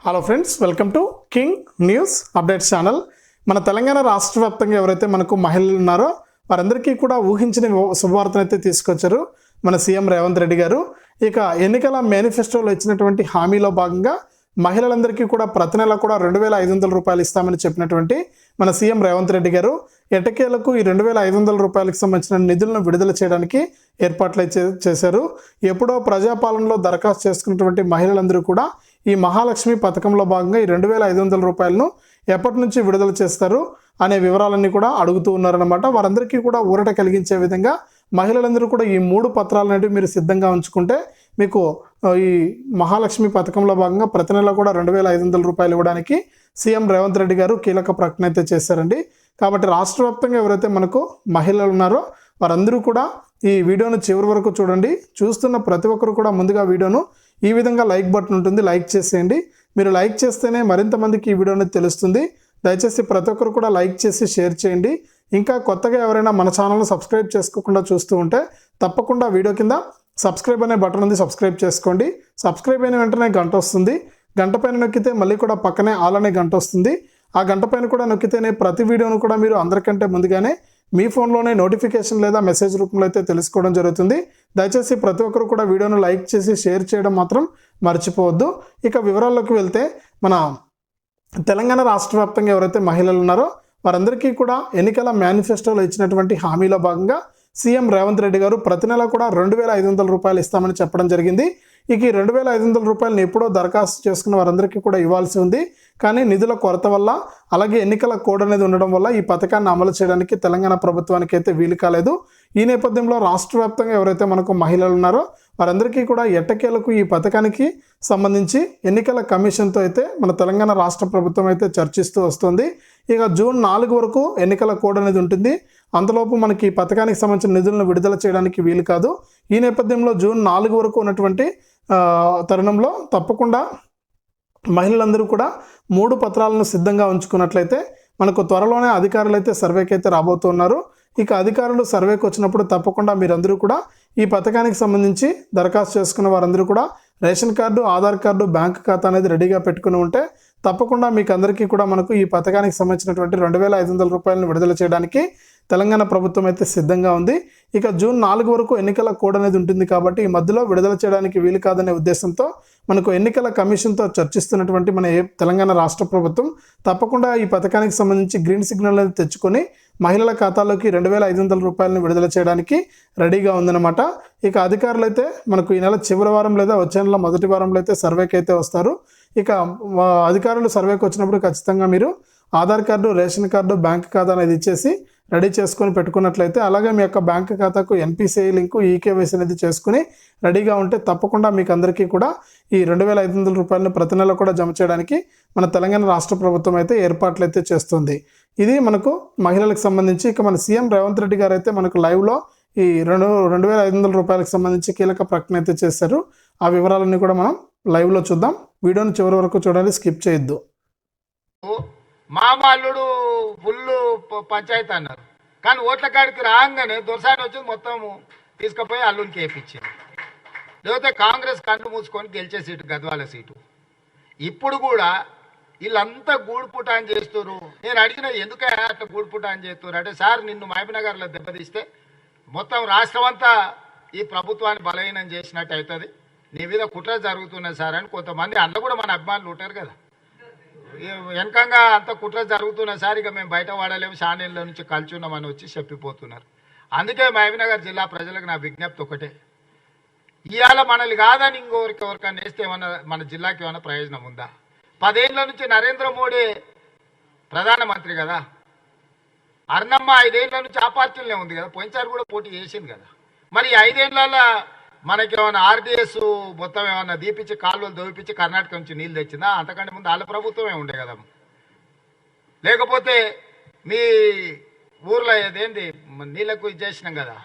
Hello friends, welcome to king news updates channel. మన తెలంగాణ రాష్ట్ర వ్యాప్తంగా ఎవరైతే మనకు మహిళలు ఉన్నారో వారందరికీ కూడా ఊహించిన శుభవార్తను అయితే తీసుకొచ్చారు మన సీఎం రేవంత్ రెడ్డి గారు. ఇక ఎన్నికల మేనిఫెస్టోలో ఇచ్చినటువంటి హామీలో భాగంగా మహిళలందరికీ కూడా ప్రతి నెల కూడా 2,500 రూపాయలు ఇస్తామని చెప్పినటువంటి మన సీఎం రేవంత్ రెడ్డి గారు ఎట్టకేలకు ఈ 2,500 రూపాయలకు సంబంధించిన నిధులను విడుదల చేయడానికి ఏర్పాట్లు చేశారు. ఎప్పుడో ప్రజాపాలనలో దరఖాస్తు చేసుకున్నటువంటి మహిళలందరూ కూడా ఈ మహాలక్ష్మి పథకంలో భాగంగా ఈ 2,500 రూపాయలను ఎప్పటి నుంచి విడుదల చేస్తారు అనే వివరాలన్నీ కూడా అడుగుతూ ఉన్నారన్నమాట. వారందరికీ కూడా ఊరట కలిగించే విధంగా మహిళలందరూ కూడా ఈ 3 పత్రాలు అనేవి మీరు సిద్ధంగా ఉంచుకుంటే మీకు ఈ మహాలక్ష్మి పథకంలో భాగంగా ప్రతి నెల కూడా 2,500 రూపాయలు ఇవ్వడానికి సీఎం రేవంత్ రెడ్డి గారు కీలక ప్రకటన అయితే చేశారండి. కాబట్టి రాష్ట్ర వ్యాప్తంగా ఎవరైతే మనకు మహిళలు ఉన్నారో వారందరూ కూడా ఈ వీడియోను చివరి వరకు చూడండి. చూస్తున్న ప్రతి ఒక్కరు కూడా ముందుగా వీడియోను ఈ విధంగా లైక్ బటన్ ఉంటుంది, లైక్ చేసేయండి. మీరు లైక్ చేస్తేనే మరింత మందికి ఈ వీడియో అనేది తెలుస్తుంది. దయచేసి ప్రతి ఒక్కరు కూడా లైక్ చేసి షేర్ చేయండి. ఇంకా కొత్తగా ఎవరైనా మన ఛానల్ను సబ్స్క్రైబ్ చేసుకోకుండా చూస్తూ ఉంటే తప్పకుండా వీడియో కింద సబ్స్క్రైబ్ అనే బటన్ ఉంది, సబ్స్క్రైబ్ చేసుకోండి. సబ్స్క్రైబ్ అయిన వెంటనే గంట వస్తుంది. గంట పైన నొక్కితే మళ్ళీ కూడా పక్కనే ఆల్ అనే గంట వస్తుంది. ఆ గంట పైన కూడా నొక్కితేనే ప్రతి వీడియోను కూడా మీరు అందరికంటే ముందుగానే మీ ఫోన్లోనే నోటిఫికేషన్ లేదా మెసేజ్ రూపంలో అయితే తెలుసుకోవడం జరుగుతుంది. దయచేసి ప్రతి ఒక్కరు కూడా వీడియోను లైక్ చేసి షేర్ చేయడం మాత్రం మర్చిపోవద్దు. ఇక వివరాల్లోకి వెళ్తే మన తెలంగాణ రాష్ట్ర వ్యాప్తంగా ఎవరైతే మహిళలు ఉన్నారో వారందరికీ కూడా ఎన్నికల మేనిఫెస్టోలో ఇచ్చినటువంటి హామీలో భాగంగా సీఎం రేవంత్ రెడ్డి గారు ప్రతి నెల కూడా 2,500 రూపాయలు ఇస్తామని చెప్పడం జరిగింది. ఇక ఈ 2,500 రూపాయలను ఎప్పుడో దరఖాస్తు చేసుకున్న వారందరికీ కూడా ఇవ్వాల్సి ఉంది. కానీ నిధుల కొరత వల్ల అలాగే ఎన్నికల కోడ్ అనేది ఉండడం వల్ల ఈ పథకాన్ని అమలు చేయడానికి తెలంగాణ ప్రభుత్వానికి అయితే వీలు కాలేదు. ఈ నేపథ్యంలో రాష్ట్ర వ్యాప్తంగా ఎవరైతే మనకు మహిళలు ఉన్నారో వారందరికీ కూడా ఎట్టకేలకు ఈ పథకానికి సంబంధించి ఎన్నికల కమిషన్తో అయితే మన తెలంగాణ రాష్ట్ర ప్రభుత్వం అయితే చర్చిస్తూ వస్తుంది. ఇక జూన్ 4 వరకు ఎన్నికల కోడ్ అనేది ఉంటుంది. అంతలోపు మనకి ఈ పథకానికి సంబంధించిన నిధులను విడుదల చేయడానికి వీలు కాదు. ఈ నేపథ్యంలో జూన్ 4 వరకు ఉన్నటువంటి తరుణంలో తప్పకుండా మహిళలందరూ కూడా 3 పత్రాలను సిద్ధంగా ఉంచుకున్నట్లయితే మనకు త్వరలోనే అధికారులు అయితే సర్వేకి అయితే రాబోతున్నారు. ఇక అధికారులు సర్వేకి వచ్చినప్పుడు తప్పకుండా మీరందరూ కూడా ఈ పథకానికి సంబంధించి దరఖాస్తు చేసుకున్న వారందరూ కూడా ration card, Aadhaar card, bank ఖాతా అనేది రెడీగా పెట్టుకుని ఉంటే తప్పకుండా మీకు అందరికీ కూడా మనకు ఈ పథకానికి సంబంధించినటువంటి 2,500 రూపాయలను విడుదల చేయడానికి తెలంగాణ ప్రభుత్వం అయితే సిద్ధంగా ఉంది. ఇక జూన్ 4 వరకు ఎన్నికల కోడ్ అనేది ఉంటుంది కాబట్టి ఈ మధ్యలో విడుదల చేయడానికి వీలు కాదనే ఉద్దేశంతో మనకు ఎన్నికల కమిషన్తో చర్చిస్తున్నటువంటి మన తెలంగాణ రాష్ట్ర ప్రభుత్వం తప్పకుండా ఈ పథకానికి సంబంధించి గ్రీన్ సిగ్నల్ అనేది తెచ్చుకొని మహిళల ఖాతాలోకి 2,500 రూపాయలను విడుదల చేయడానికి రెడీగా ఉందన్నమాట. ఇక అధికారులు అయితే మనకు ఈ నెల చివరి వారం లేదా వచ్చే నెల మొదటి వారంలో అయితే సర్వేకి అయితే వస్తారు. ఇక అధికారులు సర్వేకి వచ్చినప్పుడు ఖచ్చితంగా మీరు Aadhaar card, ration card, bank ఖాతా అనేది ఇచ్చేసి రెడీ చేసుకొని పెట్టుకున్నట్లయితే అలాగే మీ యొక్క బ్యాంక్ ఖాతాకు ఎన్పిసిఐ లింకు, ఈకేవైసీ అనేది చేసుకుని రెడీగా ఉంటే తప్పకుండా మీకు అందరికీ కూడా ఈ 2,500 రూపాయలను ప్రతి నెల కూడా జమ చేయడానికి మన తెలంగాణ రాష్ట్ర ప్రభుత్వం అయితే ఏర్పాట్లు అయితే చేస్తుంది. ఇది మనకు మహిళలకు సంబంధించి. ఇక మన సీఎం రేవంత్ రెడ్డి గారు అయితే మనకు లైవ్లో ఈ 2,500 రూపాయలకు సంబంధించి కీలక ప్రకటన అయితే చేశారు. ఆ వివరాలన్నీ కూడా మనం లైవ్లో చూద్దాం. వీడియోని చివరి వరకు చూడండి, స్కిప్ చేయొద్దు. మా అల్లుడు ఫుల్ పంచాయతీ అన్నారు, కానీ ఓట్ల కాడికి రాగానే దొరసాని వచ్చి మొత్తం తీసుకుపోయి అల్లునికి వేయించింది. లేకపోతే కాంగ్రెస్ కన్ను మూసుకొని గెలిచే సీటు గద్వాల సీటు. ఇప్పుడు కూడా వీళ్ళంతా గూడుపుటాన్ చేస్తున్నారు. నేను అడిగిన ఎందుకే అట్లా గూడుపుటాన్ చేస్తున్నారు అంటే, సార్ నిన్ను మహబూబ్నగర్లో దెబ్బతీస్తే మొత్తం రాష్ట్రం అంతా ఈ ప్రభుత్వాన్ని బలహీనం చేసినట్టు అవుతుంది, నీ మీద కుట్ర జరుగుతున్నది సార్ అని కొంతమంది అందులో కూడా మన అభిమానులు ఉంటారు కదా, వెనకంగా అంత కుట్ర జరుగుతున్న సార్ ఇక మేము బయట వాడలేము, షానీళ్ళ నుంచి కలుచున్నామని వచ్చి చెప్పిపోతున్నారు. అందుకే మహబూబ్నగర్ జిల్లా ప్రజలకు నా విజ్ఞప్తి ఒకటే, ఇవాళ మనల్ని కాదని ఎవరికైనా వేస్తే ఏమన్నా మన జిల్లాకి ఏమైనా ప్రయోజనం ఉందా? 10 ఏళ్ళ నుంచి నరేంద్ర మోడీ ప్రధానమంత్రి కదా, అర్ణమ్మ 5 ఏళ్ళ నుంచి ఆ పార్టీలనే ఉంది కదా, పోయినసారి కూడా పోటీ చేసింది కదా. మరి 5 ఏళ్ళలో మనకి ఏమైనా ఆర్డీఎస్ మొత్తం ఏమన్నా దీపించి కాలువలు దోపించి కర్ణాటక నుంచి నీళ్ళు తెచ్చిందా? అంతకంటే ముందు వాళ్ళ ప్రభుత్వమే ఉండే కదా. లేకపోతే మీ ఊర్లో ఏదేంది నీళ్ళకు ఇది చేసినాం కదా,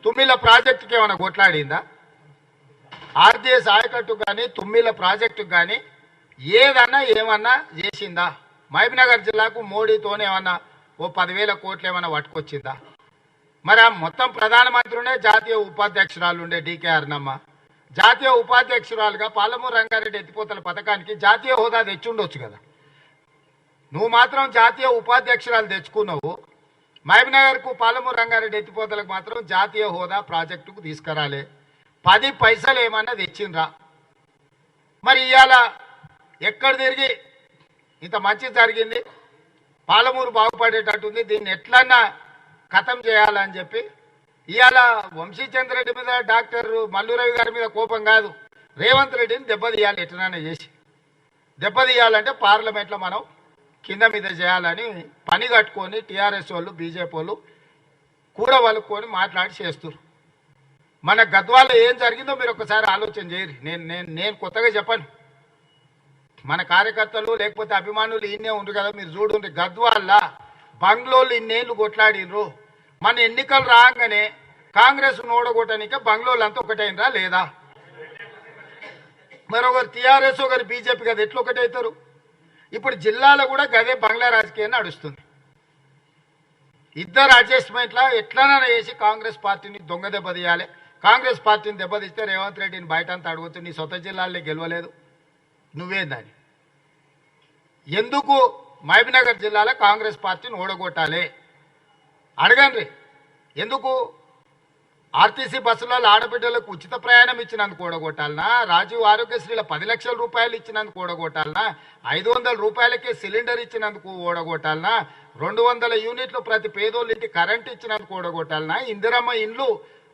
తుమ్మిల ప్రాజెక్టుకి ఏమైనా కొట్లాడిందా? ఆర్డీఎస్ ఆయకట్టు కానీ తుమ్మిల ప్రాజెక్టుకు కానీ ఏదన్నా ఏమన్నా చేసిందా? మహబూబ్నగర్ జిల్లాకు మోడీతోనే ఏమన్నా ఓ 10,000 కోట్లు ఏమన్నా పట్టుకొచ్చిందా? మరి ఆ మొత్తం ప్రధానమంత్రినే జాతీయ ఉపాధ్యక్షురాలు ఉండే డీకే అర్ణమ్మ, జాతీయ ఉపాధ్యక్షురాలుగా పాలమూరు రంగారెడ్డి ఎత్తిపోతల పథకానికి జాతీయ హోదా తెచ్చుండొచ్చు కదా. నువ్వు మాత్రం జాతీయ ఉపాధ్యక్షురాలు తెచ్చుకున్నావు. మహబూబ్నగర్కు పాలమూరు రంగారెడ్డి ఎత్తిపోతలకు మాత్రం జాతీయ హోదా ప్రాజెక్టుకు తీసుకురాలే. 10 పైసలు ఏమన్నా తెచ్చిండ్రా? మరి ఇవాళ ఎక్కడ తిరిగి ఇంత మంచి జరిగింది, పాలమూరు బాగుపడేటట్టుంది, దీన్ని ఎట్లన్నా ఖతం చేయాలని చెప్పి ఇవాళ వంశీచంద్రెడ్డి మీద డాక్టర్ మల్లురవి గారి మీద కోపం కాదు, రేవంత్ రెడ్డిని దెబ్బతీయాలి. ఎట్లనైనా చేసి దెబ్బతీయాలంటే పార్లమెంట్లో మనం కింద మీద చేయాలని పని కట్టుకొని టీఆర్ఎస్ వాళ్ళు బీజేపీ వాళ్ళు కూడా వలుక్కొని మాట్లాడి చేస్తారు. మన గద్వాల్లో ఏం జరిగిందో మీరు ఒకసారి ఆలోచన చేయరు. నేను కొత్తగా చెప్పను. మన కార్యకర్తలు లేకపోతే అభిమానులు ఇన్నే ఉండరు కదా, మీరు చూడండి. గద్వాల్లో బంగ్లోలు ఇన్నేళ్ళు కొట్లాడినరు. మన ఎన్నికలు రాగానే కాంగ్రెస్ ఓడగొట్టనిక బంగ్లోలు అంతా ఒకటైనరా లేదా? మరొకరు టీఆర్ఎస్ ఒకరు బీజేపీ కదా, ఎట్లా ఒకటవుతారు? ఇప్పుడు జిల్లాలో కూడా గదే బంగ్లా రాజకీయం నడుస్తుంది. ఇద్దరు అడ్జస్ట్మెంట్లా ఎట్లనైనా చేసి కాంగ్రెస్ పార్టీని దొంగ దెబ్బతీయాలి. కాంగ్రెస్ పార్టీని దెబ్బతీస్తే రేవంత్ రెడ్డిని బయట అంతా అడుగుతుంది, నీ సొంత జిల్లాల్లో గెలవలేదు నువ్వేందని. ఎందుకు మహబూబ్నగర్ జిల్లాలో కాంగ్రెస్ పార్టీని ఓడగొట్టాలి అడగండి. ఎందుకు ఆర్టీసీ బస్సులలో ఆడబిడ్డలకు ఉచిత ప్రయాణం ఇచ్చినందుకు ఓడగొట్టాలనా? రాజీవ్ ఆరోగ్యశ్రీల 10 లక్షల రూపాయలు ఇచ్చినందుకు ఓడగొట్టాలనా? 500 రూపాయలకే సిలిండర్ ఇచ్చినందుకు ఓడగొట్టాలనా? 200 యూనిట్లు ప్రతి పేదోళ్ళింటి కరెంట్ ఇచ్చినందుకు ఓడగొట్టాలనా? ఇందిరమ్మ ఇండ్లు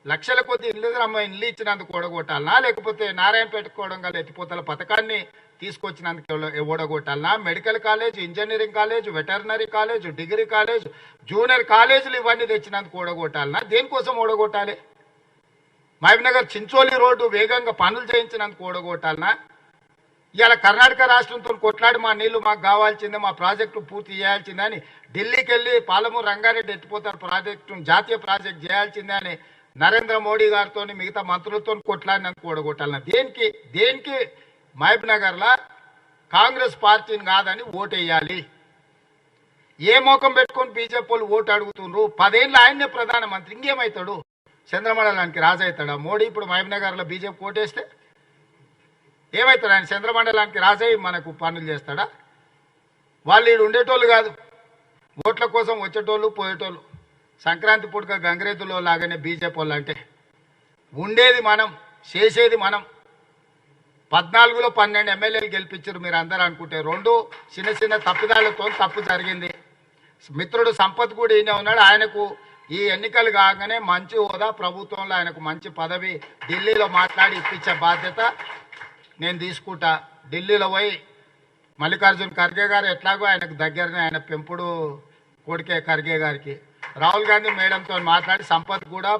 లక్షల కొద్ది ఇందిరమ్మ ఇండ్లు ఇచ్చినందుకు ఓడగొట్టాలనా? లేకపోతే నారాయణపేట కోడంగల్ ఎత్తిపోతల పథకాన్ని తీసుకొచ్చినందుకు ఓడగొట్టాలనా? Medical college, engineering college, veterinary college, degree college, junior కాలేజీలు ఇవన్నీ తెచ్చినందుకు ఓడగొట్టాలనా? దేనికోసం ఓడగొట్టాలి? మహబూబ్నగర్ చించోలి రోడ్డు వేగంగా పనులు చేయించినందుకు ఓడగొట్టాలనా? ఇవాళ కర్ణాటక రాష్ట్రంతో కొట్లాడి మా నీళ్లు మాకు కావాల్సిందే, మా ప్రాజెక్టు పూర్తి చేయాల్సిందే అని ఢిల్లీకి వెళ్ళి పాలమూరు రంగారెడ్డి ఎత్తిపోతల ప్రాజెక్టు జాతీయ ప్రాజెక్ట్ చేయాల్సిందే అని నరేంద్ర మోడీ గారితో మిగతా మంత్రులతో కొట్లాడినందుకు ఓడగొట్టాలన్నా? దేనికి మహబూబ్నగర్లో కాంగ్రెస్ పార్టీని కాదని ఓటేయాలి? ఏ మోకం పెట్టుకొని బీజేపీ వాళ్ళు ఓటు అడుగుతుండ్రు? 10 ఏళ్ళు ఆయన్నే ప్రధానమంత్రి, ఇంకేమవుతాడు? చంద్రమండలానికి రాజు అవుతాడా మోడీ? ఇప్పుడు మహబూబ్నగర్లో బీజేపీ ఓటేస్తే ఏమవుతాడు? ఆయన చంద్రమండలానికి రాజై మనకు పనులు చేస్తాడా? వాళ్ళు ఈడు ఉండేటోళ్ళు కాదు, ఓట్ల కోసం వచ్చేటోళ్ళు పోయేటోళ్ళు. సంక్రాంతి పుట్టుక గంగిరెద్దులో లాగానే బీజేపీ వాళ్ళు అంటే ఉండేది మనం, చేసేది మనం. 14లో 12 ఎమ్మెల్యేలు గెలిపించారు మీరు అందరూ అనుకుంటే. 2 చిన్న చిన్న తప్పిదాలతో తప్పు జరిగింది. మిత్రుడు సంపత్ కూడా ఈయన ఉన్నాడు. ఆయనకు ఈ ఎన్నికలు కాగానే మంచి హోదా, ప్రభుత్వంలో ఆయనకు మంచి పదవి ఢిల్లీలో మాట్లాడి ఇప్పించే బాధ్యత నేను తీసుకుంటా. ఢిల్లీలో పోయి మల్లికార్జున్ ఖర్గే గారు ఎట్లాగో ఆయనకు దగ్గరనే, ఆయన పెంపుడు కొడుకే ఖర్గే గారికి, రాహుల్ గాంధీ మేడంతో మాట్లాడి సంపత్ కూడా